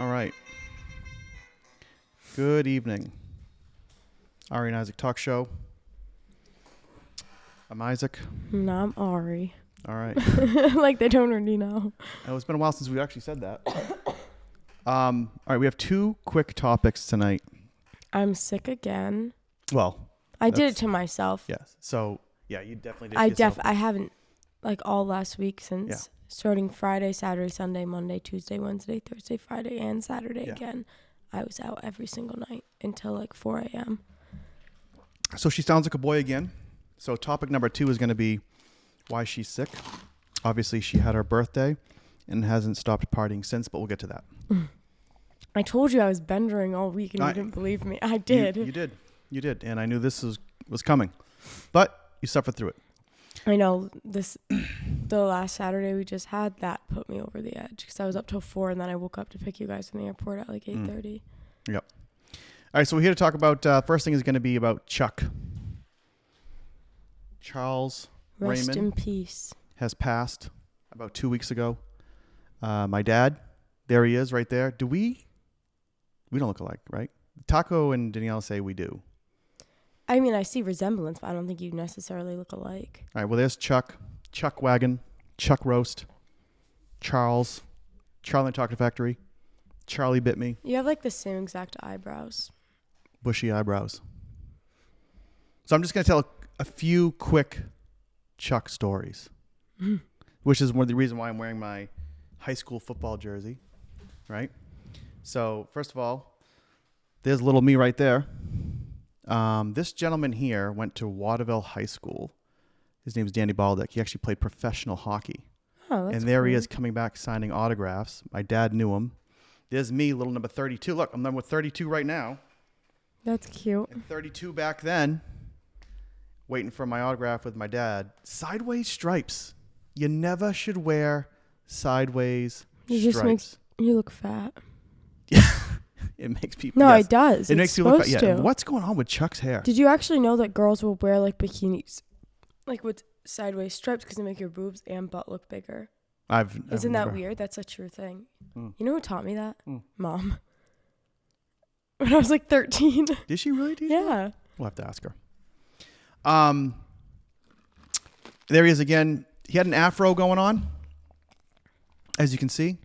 All right. Good evening. Ari and Isaac Talk Show. I'm Isaac. No, I'm Ari. All right. Like they don't already know. Oh, it's been a while since we actually said that. All right, we have two quick topics tonight. I'm sick again. Well, I did it to myself. Yes. So, yeah, you definitely did it to yourself. I haven't, like, all last week since starting Friday, Saturday, Sunday, Monday, Tuesday, Wednesday, Thursday, Friday, and Saturday again. I was out every single night until like 4 a.m. So she sounds like a boy again. So topic number 2 is going to be why she's sick. Obviously, she had her birthday and hasn't stopped partying since, but we'll get to that. I told you I was bendering all week and you didn't believe me. I did. You did. And I knew this was coming. But you suffered through it. I know. The last Saturday we just had, that put me over the edge because I was up till 4 and then I woke up to pick you guys from the airport at like 8:30. Yep. All right, so we're here to talk about, first thing is going to be about Chuck. Charles Rest Raymond in peace. has passed about 2 weeks ago. My dad, there he is right there. We don't look alike, right? Taco and Danielle say we do. I mean, I see resemblance, but I don't think you necessarily look alike. All right, well, there's Chuck Wagon, Chuck Roast, Charles, Charlie and the Chocolate Factory, Charlie Bit Me. You have like the same exact eyebrows. Bushy eyebrows. So I'm just going to tell a few quick Chuck stories, which is one of the reason why I'm wearing my high school football jersey, right? So first of all, there's little me right there. This gentleman here went to Waterville High School. His name's Danny Baldick. He actually played professional hockey. Oh, that's And there he cool. is coming back signing autographs. My dad knew him. There's me, little number 32. Look, I'm number 32 right now. That's cute. And 32 back then, waiting for my autograph with my dad. Sideways stripes. You never should wear sideways It stripes. just makes you look fat. It makes people. No, yes. it does. It It's makes you look fat. supposed Yeah. to. What's going on with Chuck's hair? Did you actually know that girls will wear like bikinis, like with sideways stripes, because they make your boobs and butt look bigger? Isn't that weird? That's a true thing. You know who taught me that? Mom. When I was like 13. Did she really teach that? Yeah. We'll have to ask her. There he is again. He had an afro going on, as you can see.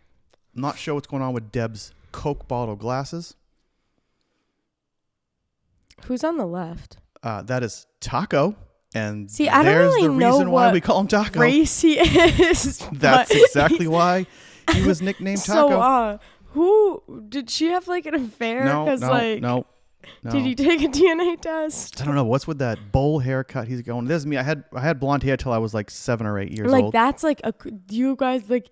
I'm not sure what's going on with Deb's Coke bottle glasses. Who's on the left? That is Taco. And See, I don't there's really the know reason why what we call him Taco. race he is. That's but exactly why he was nicknamed Taco. So, who did she have like an affair? No. Did he take a DNA test? I don't know. What's with that bowl haircut he's going? There's me. I had blonde hair till I was like 7 or 8 years Like old. that's like you guys like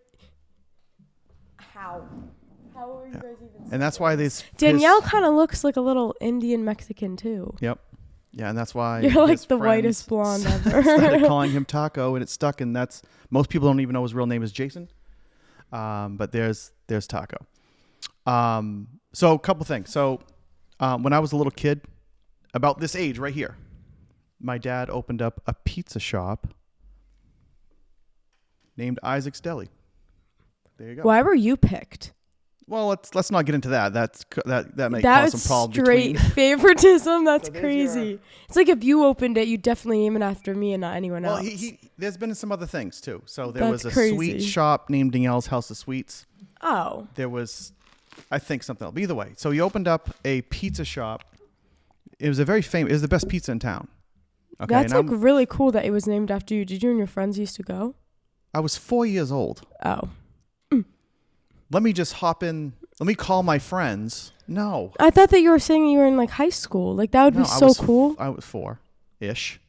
how are you guys even? And that's why this Danielle kind of looks like a little Indian Mexican too. Yep. Yeah, and that's why You're like his the friends whitest blonde ever. started calling him Taco, and it stuck. And that's most people don't even know his real name is Jason. But there's Taco. So a couple things. So when I was a little kid, about this age right here, my dad opened up a pizza shop named Isaac's Deli. There you go. Why were you picked? Well, let's not get into that. That may That cause is some problems straight between. favoritism. That's So there's crazy. It's like if you opened it, you'd definitely name it after me and not anyone Well, else. there's been some other things too. So there was That's a crazy. sweet shop named Danielle's House of Sweets. Oh. There was, I think, something else. But either way, so he opened up a pizza shop. It was it was the best pizza in town. Okay, That's like really cool that it was named after you. Did you and your friends used to go? I was 4 years old. Oh. Let me just hop in. Let me call my friends. No. I thought that you were saying you were in like high school. Like that would be so cool. I was 4-ish.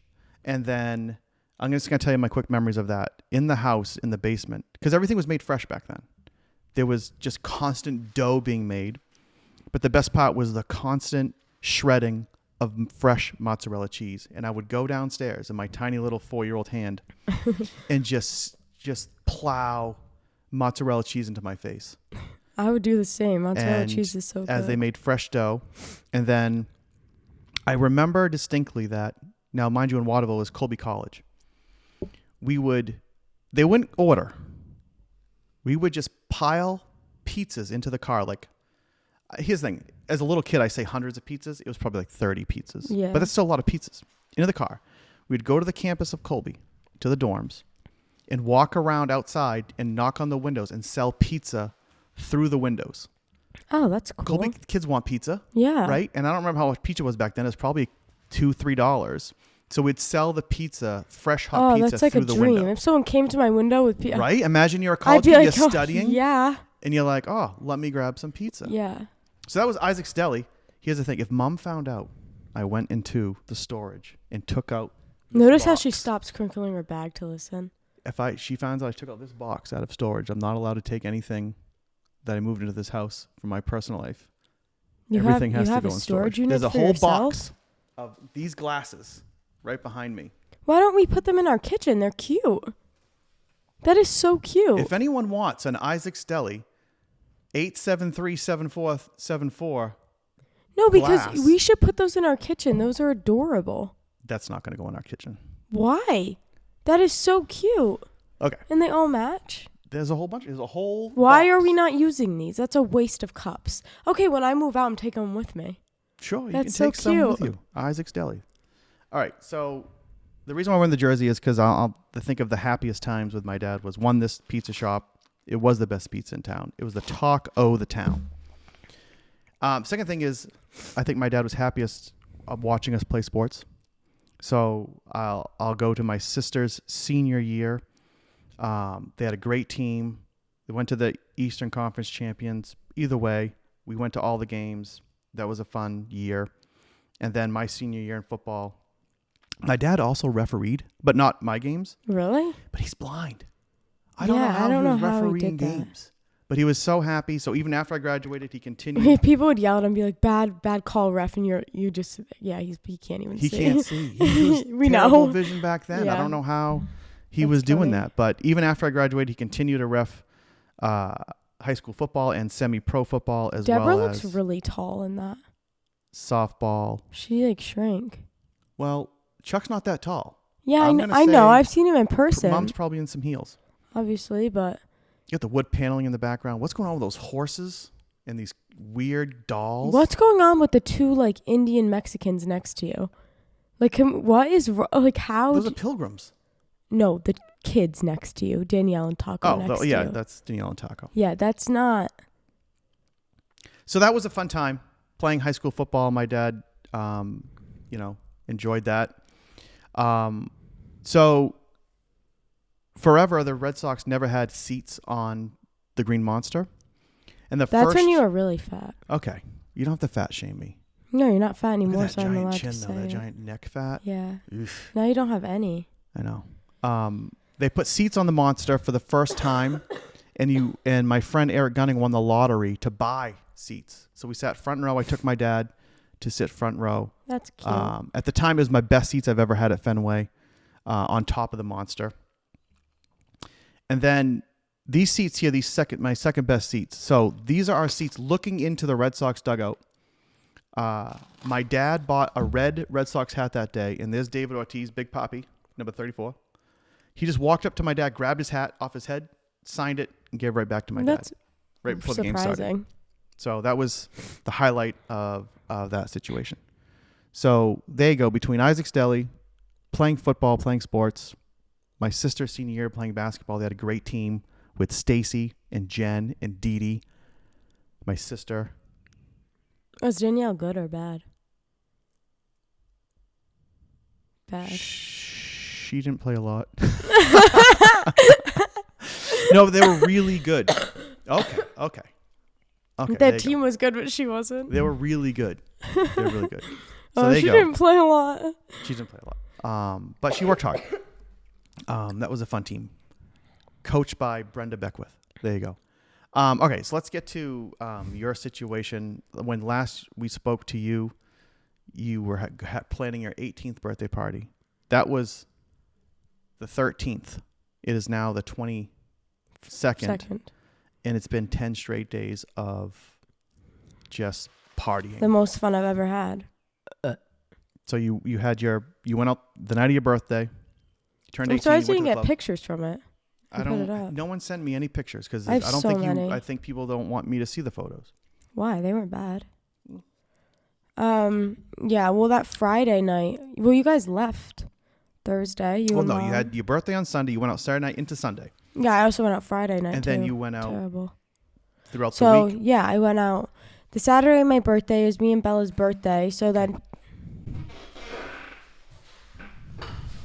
And then I'm just going to tell you my quick memories of that. In the house, in the basement, because everything was made fresh back then. There was just constant dough being made. But the best part was the constant shredding of fresh mozzarella cheese. And I would go downstairs in my tiny little 4-year-old hand and just plow mozzarella cheese into my face. I would do the same. Mozzarella And cheese is so good. as they made fresh dough. And then I remember distinctly that, now mind you, in Waterville is Colby College. They wouldn't order. We would just pile pizzas into the car, like Here's the thing. As a little kid, I say hundreds of pizzas. It was probably like 30 pizzas. Yeah. But that's still a lot of pizzas. Into the car. We'd go to the campus of Colby, to the dorms, and walk around outside and knock on the windows and sell pizza through the windows. Oh, that's cool. Colby kids want pizza. Yeah. Right? And I don't remember how much pizza was back then. It was probably $2-3. So we'd sell the pizza, fresh hot pizza that's like through a the dream. window. If someone came to my window with pizza. Right? Imagine you're a college kid, you're studying. Yeah. And you're like, oh, let me grab some pizza. Yeah. So that was Isaac's Deli. Here's the thing. If Mom found out I went into the storage and took out Notice box, how she stops crinkling her bag to listen. If she finds out I took out this box out of storage, I'm not allowed to take anything that I moved into this house from my personal life. Everything has to go in storage. Unit There's a for whole yourself? box of these glasses right behind me. Why don't we put them in our kitchen? They're cute. That is so cute. If anyone wants an Isaac's Deli, 873-7474. No, because glass, we should put those in our kitchen. Those are adorable. That's not going to go in our kitchen. Why? That is so cute. Okay. And they all match. There's a whole bunch. There's a whole Why box. are we not using these? That's a waste of cups. Okay, when I move out, I'm taking them with me. Sure, you That's can take so some cute. with you. Isaac's Deli. All right, so the reason why we're in the Jersey is because I'll think of the happiest times with my dad was, one, this pizza shop. It was the best pizza in town. It was the talk o' the town. Second thing is, I think my dad was happiest watching us play sports. So I'll go to my sister's senior year. They had a great team. They went to the Eastern Conference champions. Either way, we went to all the games. That was a fun year. And then my senior year in football, my dad also refereed, but not my games. Really? But he's blind. I don't know how he was refereeing games. But he was so happy. So even after I graduated, he continued. People would yell at him and be like, bad call, ref. And you just, he can't even see. He can't see. He was We terrible know. vision back then. Yeah. I don't know how he That's was doing funny. that. But even after I graduated, he continued to ref high school football and semi-pro football as Deborah well looks as really tall in that. softball. She like shrank. Well, Chuck's not that tall. Yeah, I'm I gonna know. say I've seen him in person. Mom's probably in some heels. Obviously, but You got the wood paneling in the background. What's going on with those horses and these weird dolls? what's going on with the two like Indian Mexicans next to you? Like, what is like how? Those are pilgrims. No, the kids next to you, Danielle and Taco. next to you. That's Danielle and Taco. Yeah, that's not. So that was a fun time playing high school football. My dad, enjoyed that. So forever, the Red Sox never had seats on the Green Monster. And That's when you were really fat. Okay. You don't have to fat shame me. No, you're not fat Look anymore, at that so I'm giant allowed chin, to though. say That it. giant neck fat. Yeah. Oof. Now you don't have any. I know. They put seats on the Monster for the first time, and my friend Eric Gunning won the lottery to buy seats. So we sat front row. I took my dad to sit front row. That's cute. At the time, it was my best seats I've ever had at Fenway, on top of the Monster. And then these seats here, my second best seats. So these are our seats looking into the Red Sox dugout. My dad bought a red Red Sox hat that day, and there's David Ortiz, Big Papi, number 34. He just walked up to my dad, grabbed his hat off his head, signed it, and gave it right back to my That's dad right before the game started. surprising. So that was the highlight of that situation. So there you go, between Isaac's Deli, playing football, playing sports, my sister's senior year playing basketball. They had a great team with Stacy and Jen and Dee Dee. My sister. Was Danielle good or bad? Bad. She didn't play a lot. No, they were really good. Okay. That team was good, but she wasn't. They were really good. They were really good. So She didn't play a lot. She didn't play a lot. But she worked hard. That was a fun team. Coached by Brenda Beckwith. There you go. Okay, so let's get to your situation. When last we spoke to you, you were planning your 18th birthday party. That was the 13th. It is now the 22nd. And it's been 10 straight days of just partying. The most fun I've ever had. So you went out the night of your birthday. You turned 18. I'm surprised you went didn't to the get club. pictures from it. No one sent me any pictures because I have so many. I think people don't want me to see the photos. Why? They weren't bad. Yeah, well, that Friday night, you guys left Thursday. You had your birthday on Sunday. You went out Saturday night into Sunday. Yeah, I also went out Friday night, and too. then you went out throughout the So, week. yeah, I went out. The Saturday of my birthday is me and Bella's birthday, so then...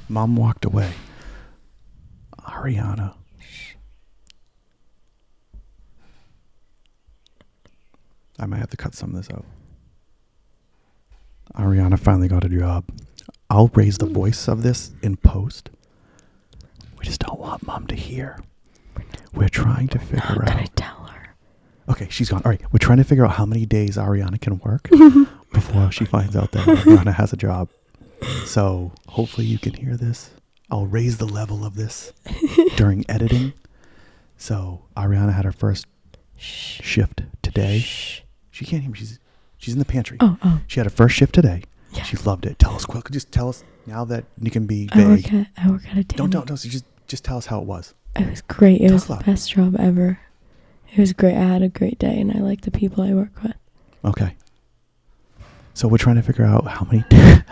Mom walked away. Ariana. I might have to cut some of this out. Ariana finally got a job. I'll raise the voice of this in post. We just don't want Mom to hear. We're trying to figure out. I'm not going to tell her. Okay, she's gone. All right, we're trying to figure out how many days Ariana can work before she finds out that Ariana has a job. So hopefully you can hear this. I'll raise the level of this during editing. So Ariana had her first shift today. She can't hear me. She's in the pantry. Oh. She had her first shift today. Yeah. She loved it. Tell us quick. Just tell us now that you can be vague. I work at a Tammy. Don't. Just tell us how it was. It was great. It was the best job ever. It was great. I had a great day, and I like the people I work with. Okay. So we're trying to figure out how many days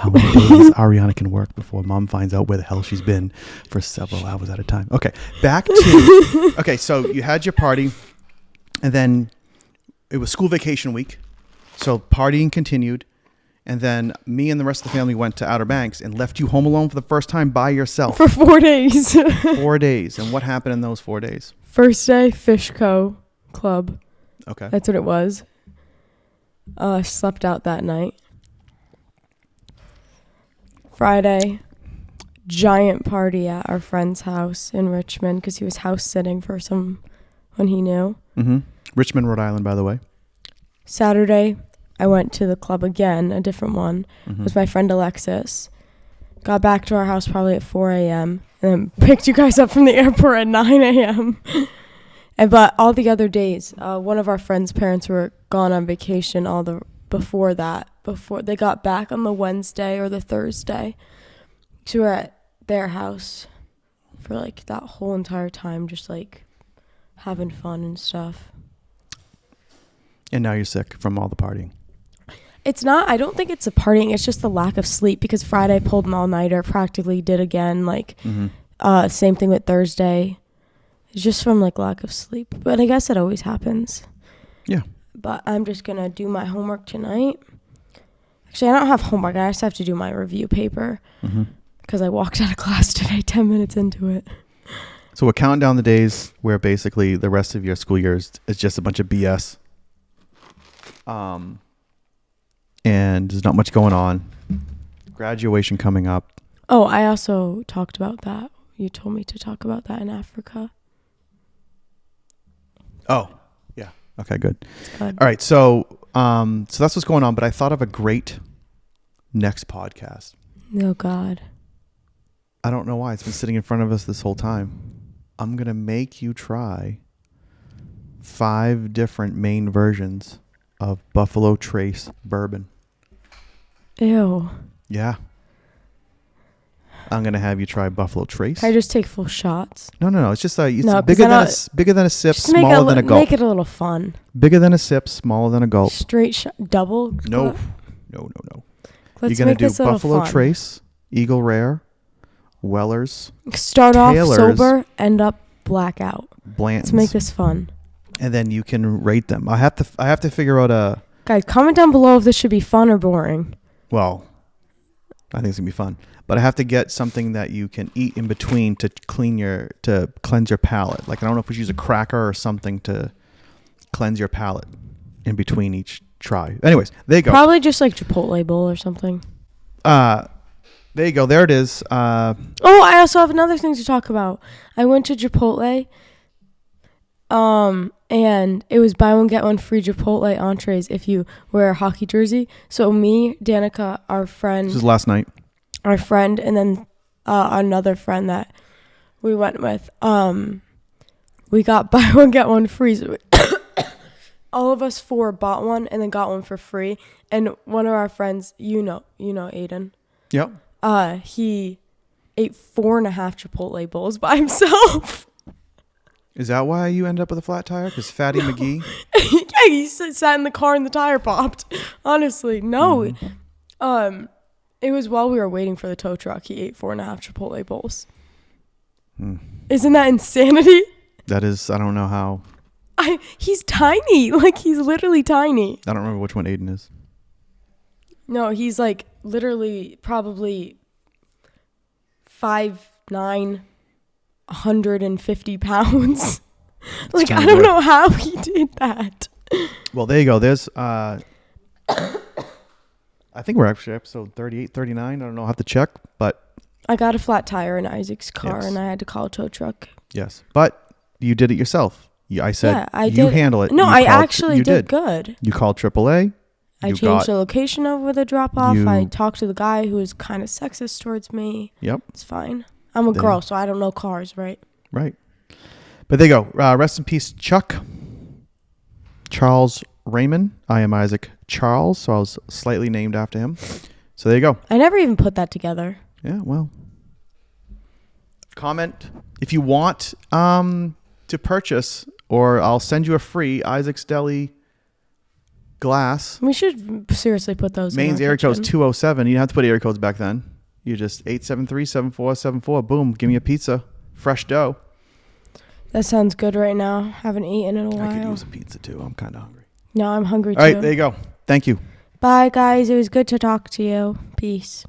Ariana can work before Mom finds out where the hell she's been for several hours at a time. Okay, back to... Okay, so you had your party, and then it was school vacation week, so partying continued, and then me and the rest of the family went to Outer Banks and left you home alone for the first time by yourself. For 4 days. 4 days. And what happened in those 4 days? First day, Fish Co. Club. Okay. That's what it was. Slept out that night. Friday, giant party at our friend's house in Richmond because he was house sitting for someone he knew. Mm-hmm. Richmond, Rhode Island, by the way. Saturday, I went to the club again, a different one, with my friend Alexis. Got back to our house probably at 4 a.m. and then picked you guys up from the airport at 9 a.m. But all the other days, one of our friends' parents were gone on vacation before they got back on the Wednesday or the Thursday. So we were at their house for like that whole entire time, just like having fun and stuff. And now you're sick from all the partying. It's not, I don't think it's a partying, it's just the lack of sleep because Friday I pulled an all-nighter, practically did again, same thing with Thursday. It's just from like lack of sleep, but I guess it always happens. Yeah. But I'm just going to do my homework tonight. Actually, I don't have homework, I just have to do my review paper because I walked out of class today 10 minutes into it. So we're counting down the days where basically the rest of your school year is just a bunch of BS. And there's not much going on. Graduation coming up. Oh, I also talked about that. You told me to talk about that in Africa. Oh, yeah. Okay, good. Good. All right, so that's what's going on. But I thought of a great next podcast. Oh, God. I don't know why. It's been sitting in front of us this whole time. I'm going to make you try 5 different main versions of Buffalo Trace bourbon. Ew. Yeah. I'm going to have you try Buffalo Trace. Can I just take full shots? No. It's just bigger than a sip, smaller than a gulp. Make it a little fun. Bigger than a sip, smaller than a gulp. Straight shot, double? No. Let's You're going to do this Buffalo fun. Trace, Eagle Rare, Weller's. Start Taylor's, off sober, end up blackout. Blanton's. Let's make this fun. And then you can rate them. I have to figure out a... Guys, comment down below if this should be fun or boring. Well, I think it's going to be fun. But I have to get something that you can eat in between to cleanse your palate. Like, I don't know if we should use a cracker or something to cleanse your palate in between each try. Anyways, there you go. Probably just like Chipotle bowl or something. There you go. There it is. I also have another thing to talk about. I went to Chipotle. And it was buy one get one free Chipotle entrees if you wear a hockey jersey. So me, Danica, our friend. This is last night. Our friend, and then another friend that we went with. We got buy one get one free. So all of us 4 bought one and then got one for free. And one of our friends, you know, Aiden. Yep. He ate 4.5 Chipotle bowls by himself. Is that why you end up with a flat tire? Because Fatty McGee? Yeah, he sat in the car and the tire popped. Honestly, no. Mm-hmm. It was while we were waiting for the tow truck. He ate 4.5 Chipotle bowls. Isn't that insanity? That is, I don't know how. He's tiny. Like, he's literally tiny. I don't remember which one Aiden is. No, he's like literally probably 5'9", 150 pounds. Like, I don't know how he did that. Well, there you go. There's, I think we're actually episode 38, 39. I don't know. I'll have to check, but. I got a flat tire in Isaac's car, and I had to call a tow truck. Yes, but you did it yourself. I said I you did. handle it. No, I actually did good. You called AAA. I changed the location over the drop-off. I talked to the guy who was kind of sexist towards me. Yep. It's fine. I'm a girl, so I don't know cars, right? Right. But there you go. Rest in peace, Chuck. Charles Raymond. I am Isaac Charles, so I was slightly named after him. So there you go. I never even put that together. Yeah, well. Comment if you want to purchase, or I'll send you a free Isaac's Deli glass. We should seriously put those Maine's area code is 207. You didn't have to put area codes back then. You just 873-7474. Boom. Give me a pizza. Fresh dough. That sounds good right now. Haven't eaten in a while. I could use a pizza too. I'm kind of hungry. No, I'm hungry too. All right, there you go. Thank you. Bye, guys. It was good to talk to you. Peace.